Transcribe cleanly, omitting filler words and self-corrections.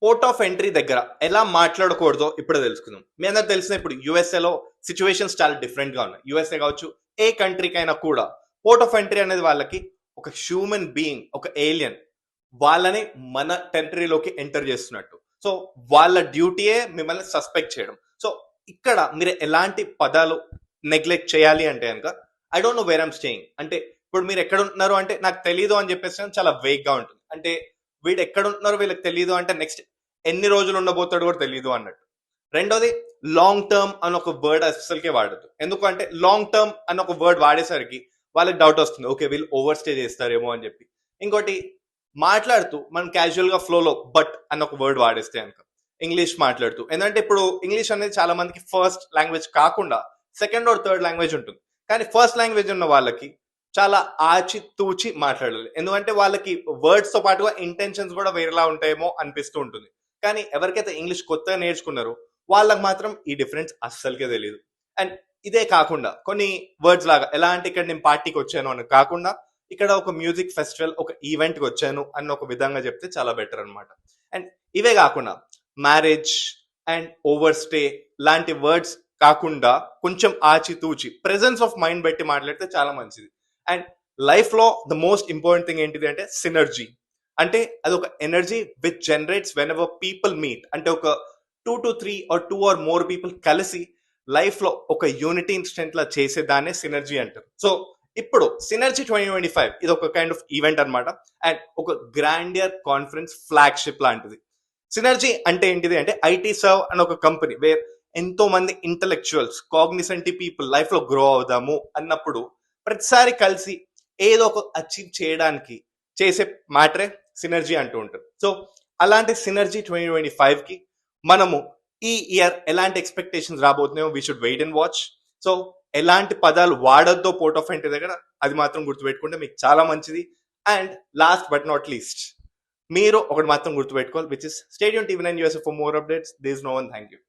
Port of entry దగ్గర ఎలా మాట్లాడకూడదో ఇప్పుడు తెలుసుకుందాం. మీ అందరికి తెలిసిన ఇప్పుడు యుఎస్ఏలో సిచ్యువేషన్స్ చాలా డిఫరెంట్ గా ఉన్నాయి. యుఎస్ఏ కావచ్చు, ఏ కంట్రీకైనా కూడా పోర్ట్ ఆఫ్ ఎంట్రీ అనేది వాళ్ళకి ఒక హ్యూమన్ బీయింగ్, ఒక ఏలియన్ వాళ్ళని మన టెరిటరీలోకి ఎంటర్ చేస్తున్నట్టు. సో వాళ్ళ డ్యూటీయే మిమ్మల్ని సస్పెక్ట్ చేయడం. సో ఇక్కడ మీరు ఎలాంటి పదాలు నెగ్లెక్ట్ చేయాలి అంటే కనుక I don't know where I'm staying అంటే ఇప్పుడు మీరు ఎక్కడ ఉంటున్నారు అంటే నాకు తెలియదు అని చెప్పేసి చాలా వేగ్ గా ఉంటుంది. అంటే వీడు ఎక్కడ ఉంటున్నారో వీళ్ళకి తెలియదు అంటే నెక్స్ట్ ఎన్ని రోజులు ఉండబోతాడు కూడా తెలియదు అన్నట్టు. రెండోది లాంగ్ టర్మ్ అని ఒక వర్డ్ అసలుకే వాడదు. ఎందుకంటే లాంగ్ టర్మ్ అని ఒక వర్డ్ వాడేసరికి వాళ్ళకి డౌట్ వస్తుంది, ఓకే వీళ్ళు ఓవర్ స్టే చేస్తారేమో అని చెప్పి. ఇంకోటి మాట్లాడుతూ మనం క్యాజువల్ గా ఫ్లోలో బట్ అన్న ఒక వర్డ్ వాడేస్తే కనుక ఇంగ్లీష్ మాట్లాడుతూ, ఎందుకంటే ఇప్పుడు ఇంగ్లీష్ అనేది చాలా మందికి ఫస్ట్ లాంగ్వేజ్ కాకుండా సెకండ్ ఆర్ థర్డ్ లాంగ్వేజ్ ఉంటుంది. కానీ ఫస్ట్ లాంగ్వేజ్ ఉన్న వాళ్ళకి చాలా ఆచి తూచి మాట్లాడాలి, ఎందుకంటే వాళ్ళకి వర్డ్స్ తో పాటుగా ఇంటెన్షన్స్ కూడా వేరేలా ఉంటాయేమో అనిపిస్తూ ఉంటుంది. కానీ ఎవరికైతే ఇంగ్లీష్ కొత్తగా నేర్చుకున్నారో వాళ్ళకి మాత్రం ఈ డిఫరెన్స్ అస్సలకే తెలియదు. అండ్ ఇదే కాకుండా కొన్ని వర్డ్స్ లాగా ఎలా అంటే ఇక్కడ నేను పార్టీకి వచ్చాను అని కాకుండా ఇక్కడ ఒక మ్యూజిక్ ఫెస్టివల్, ఒక ఈవెంట్ కి వచ్చాను అన్న ఒక విధంగా చెప్తే చాలా బెటర్ అనమాట. అండ్ ఇవే కాకుండా మ్యారేజ్ అండ్ ఓవర్ స్టే లాంటి వర్డ్స్ కాకుండా కొంచెం ఆచితూచి ప్రెజెన్స్ ఆఫ్ మైండ్ పెట్టి మాట్లాడితే చాలా మంచిది. అండ్ లైఫ్ లో ద మోస్ట్ ఇంపార్టెంట్ థింగ్ ఏంటిది అంటే సినర్జీ. అంటే అది ఒక energy which generates when ever people meet. అంటే ఒక 2 to 3 or 2 or more people కలిసి లైఫ్ లో ఒక యూనిటీ ఇన్స్టెంట్ లా చేసేదాన్నే సినర్జీ అంటారు. సో ఇప్పుడు సినర్జీ 2025 ఇది ఒక కైండ్ ఆఫ్ ఈవెంట్ అనమాట. అండ్ ఒక గ్రాండియర్ కాన్ఫరెన్స్ ఫ్లాగ్షిప్ లాంటిది. సినర్జీ అంటే ఏంటిది అంటే ఐటీ సర్వ్ అని ఒక కంపెనీ వేర్ ఎంతో మంది ఇంటలెక్చువల్స్, కాగ్నిసెంట్ పీపుల్ లైఫ్ లో గ్రో అవుదాము అన్నప్పుడు ప్రతిసారి కలిసి ఏదో ఒక అచీవ్ చేయడానికి చేసే మ్యాటరే సినర్జీ అంటూ ఉంటారు. సో అలాంటి సినర్జీ 2025 కి మనము ఈ ఇయర్ ఎలాంటి ఎక్స్పెక్టేషన్స్ రాబోతున్నాయో we should wait and watch. So ఎలాంటి పదాలు వాడొద్దో పోర్ట్ ఆఫ్ ఎంట్రీ దగ్గర అది మాత్రం గుర్తుపెట్టుకుంటే మీకు చాలా మంచిది. And last but not least మీరు ఒకటి మాత్రం గుర్తుపెట్టుకోవాలి, which is stadium TV 9 USA for more updates. This no one, thank you.